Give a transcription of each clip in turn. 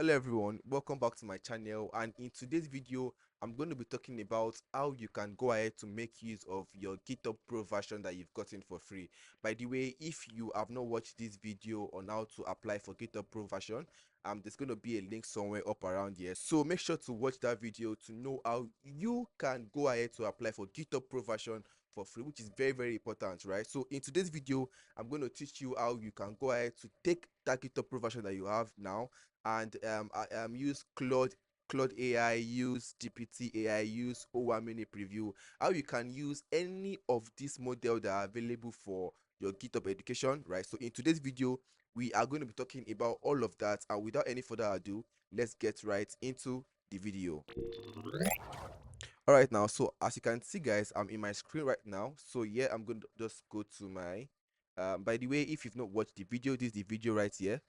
Hello everyone, welcome back to my channel, and in today's video I'm going to be talking about how you can go ahead to make use of your GitHub Pro version that you've gotten for free. By the way, if you have not watched this video on how to apply for GitHub Pro version, there's going to be a link somewhere up around here, so make sure to watch that video to know how you can go ahead to apply for GitHub Pro version for free, which is very important, right? So in today's video I'm going to teach you how you can go ahead to take that GitHub Pro version that you have now and use Claude AI, use GPT AI, use O1 mini preview. How you can use any of these models that are available for your GitHub education, right? So in today's video, we are going to be talking about all of that, and without any further ado, let's get right into the video. All right, now, so as you can see, guys, I'm in my screen right now. So yeah, I'm going to just go to my by the way, if you've not watched the video, this is the video right here.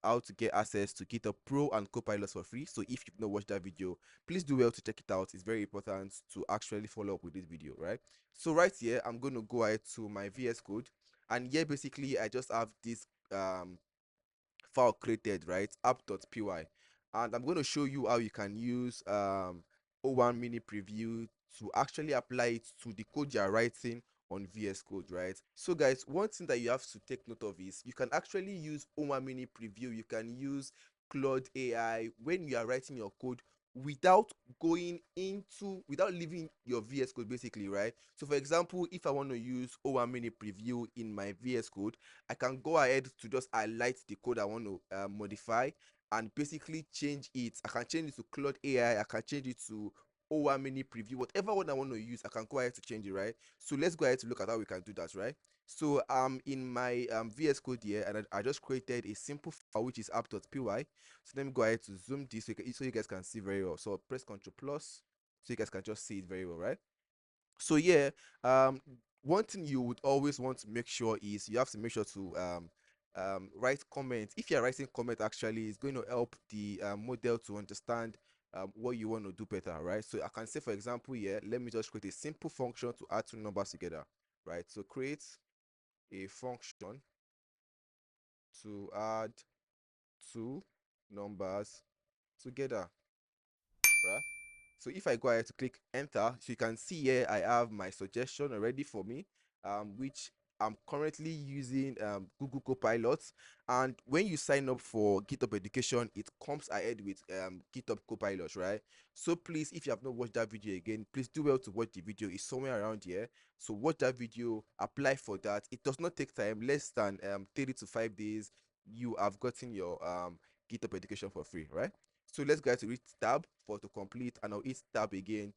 How to get access to GitHub Pro and Copilot for free. So if you've not watched that video, please do well to check it out. It's very important to actually follow up with this video, right? So right here, I'm going to go ahead to my VS Code, and here basically I just have this file created, right, app.py, and I'm going to show you how you can use O1 mini preview to actually apply it to the code you're writing on VS Code, right? So guys, one thing that you have to take note of is you can actually use O1 mini preview, you can use Claude AI when you are writing your code without without leaving your VS Code basically, right? So for example, if I want to use O1 mini preview in my VS Code, I can go ahead to just highlight the code I want to modify and basically change it. I can change it to Claude AI, I can change it to O1 mini preview, whatever one I want to use, I can go ahead to change it, right? So let's go ahead to look at how we can do that, right? So in my VS Code here, and I just created a simple file which is app.py. So let me go ahead to zoom this so you guys can see very well. So press Ctrl plus so you guys can just see it very well, right? So yeah, one thing you would always want to make sure is you have to make sure to write comments. If you're writing comment, actually it's going to help the model to understand what you want to do better, right? So I can say, for example, here, let me just create a simple function to add two numbers together, right? So create a function to add two numbers together, right? So if I go ahead to click enter, so you can see here I have my suggestion already for me, which I'm currently using Google Copilot. And when you sign up for GitHub Education, it comes ahead with GitHub Copilot, right? So please, if you have not watched that video again, please do well to watch the video. It's somewhere around here. So watch that video, apply for that. It does not take time, less than 30 to 5 days. You have gotten your GitHub Education for free, right? So let's go ahead to hit tab for autocomplete, and I'll hit tab again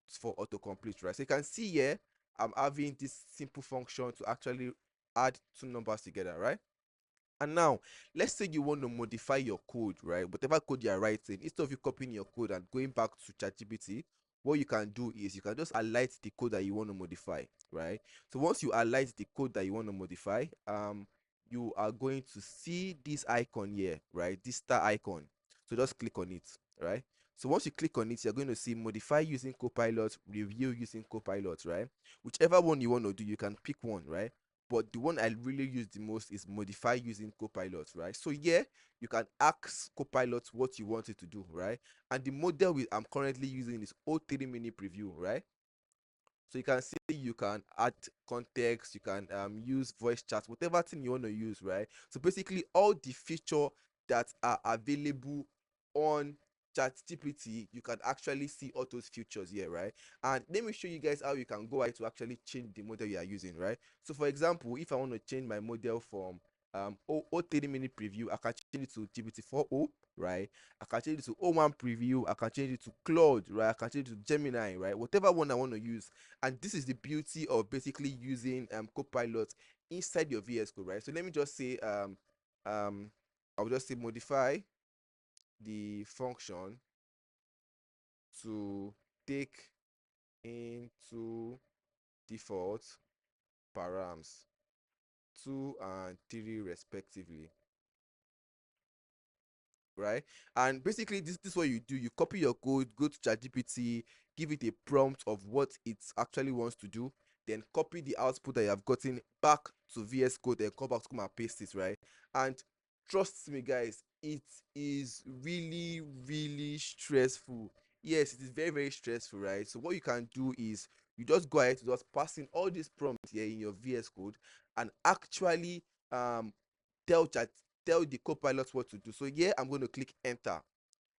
for autocomplete, right? So you can see here I'm having this simple function to actually add two numbers together, right? And now let's say you want to modify your code, right? Whatever code you're writing, instead of you copying your code and going back to ChatGPT, what you can do is you can just highlight the code that you want to modify, right? So once you highlight the code that you want to modify, you are going to see this icon here, right? This star icon. So just click on it, right? So once you click on it, you're going to see modify using Copilot, review using Copilot, right? Whichever one you want to do, you can pick one, right? But the one I really use the most is modify using Copilot, right? So yeah, you can ask Copilot what you want it to do, right? And the model I'm currently using is O3 mini preview, right? So you can see you can add context, you can use voice chat, whatever thing you want to use, right? So basically all the feature that are available on ChatGPT, you can actually see all those features here, right? And let me show you guys how you can go ahead to actually change the model you are using, right? So for example, if I want to change my model from O3 mini preview, I can change it to GPT-4o, right? I can change it to O1 preview, I can change it to Claude, right? I can change it to Gemini, right? Whatever one I want to use. And this is the beauty of basically using Copilot inside your VS Code, right? So let me just say um I'll just say modify the function to take into default params 2 and 3 respectively, right? And basically this is what you do. You copy your code, go to ChatGPT, give it a prompt of what it actually wants to do, then copy the output that you have gotten back to VS Code and come back to come and paste it, right? And trust me guys, it is really, really stressful. Yes, it is very, very stressful, right? So what you can do is you just go ahead to just pass in all these prompts here in your VS Code and actually um tell chat tell the copilot what to do. So here I'm going to click enter,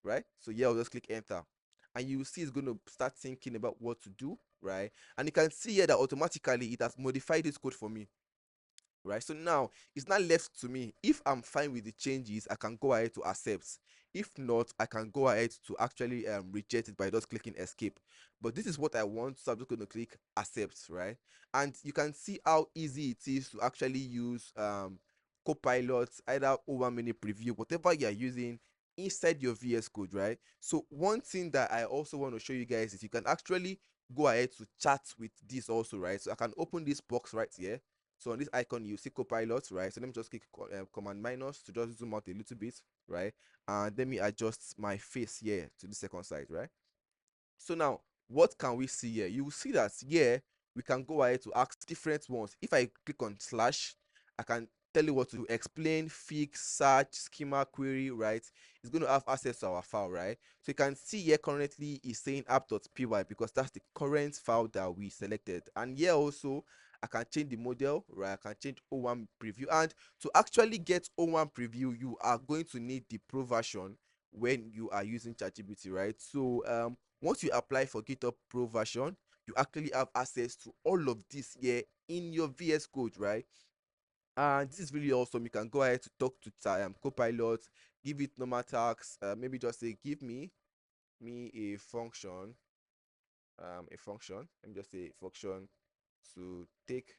right? So here I'll just click enter, and you will see it's going to start thinking about what to do, right? And you can see here that automatically it has modified this code for me, right? So now it's not left to me. If I'm fine with the changes, I can go ahead to accept. If not, I can go ahead to actually reject it by just clicking escape. But this is what I want, so I'm just going to click accept, right? And you can see how easy it is to actually use Copilot, either over mini preview, whatever you're using inside your VS Code, right? So one thing that I also want to show you guys is you can actually go ahead to chat with this also, right? So I can open this box right here. So on this icon, you see Copilot, right? So let me just click Command minus to just zoom out a little bit, right? And let me adjust my face here to the second side, right? So now, what can we see here? You will see that here we can go ahead to ask different ones. If I click on slash, I can tell you what to do: explain, fix, search, schema, query, right? It's going to have access to our file, right? So you can see here currently is saying app.py because that's the current file that we selected. And here also I can change the model, right? I can change O1 preview. And to actually get O1 preview, you are going to need the pro version when you are using ChatGPT, right? So once you apply for GitHub Pro version, you actually have access to all of this here in your VS Code, right? And this is really awesome. You can go ahead to talk to Copilot, give it normal tasks. Maybe just say, give me a function. Let me just say function to take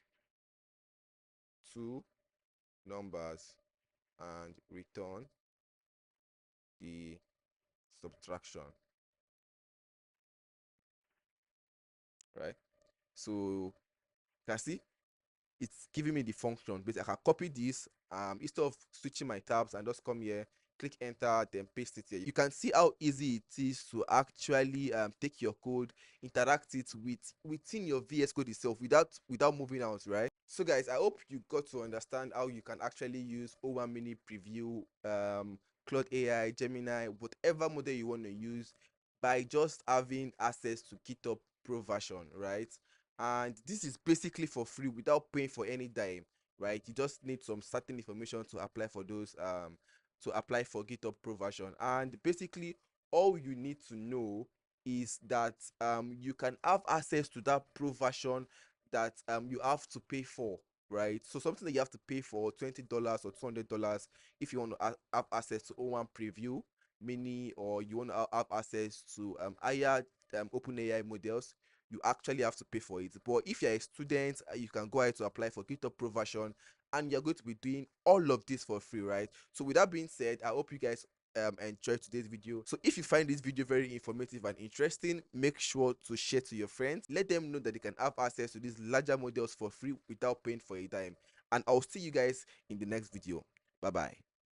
two numbers and return the subtraction, right? So you can see it's giving me the function. Basically, I can copy this instead of switching my tabs and just come here, click enter, then paste it here. You can see how easy it is to actually take your code, interact it within your VS Code itself without moving out, right? So guys, I hope you got to understand how you can actually use O1 mini preview, Claude AI, Gemini, whatever model you want to use, by just having access to GitHub Pro version, right? And this is basically for free without paying for any dime, right? You just need some certain information to apply for those to apply for GitHub Pro version. And basically all you need to know is that you can have access to that pro version that you have to pay for, right? So something that you have to pay for $20 or $200 if you want to have access to O1 preview mini, or you want to have access to higher OpenAI models, you actually have to pay for it. But if you're a student, you can go ahead to apply for GitHub Pro version, and you're going to be doing all of this for free, right? So with that being said, I hope you guys enjoyed today's video. So if you find this video very informative and interesting, make sure to share to your friends. Let them know that they can have access to these larger models for free without paying for a dime. And I'll see you guys in the next video. Bye bye.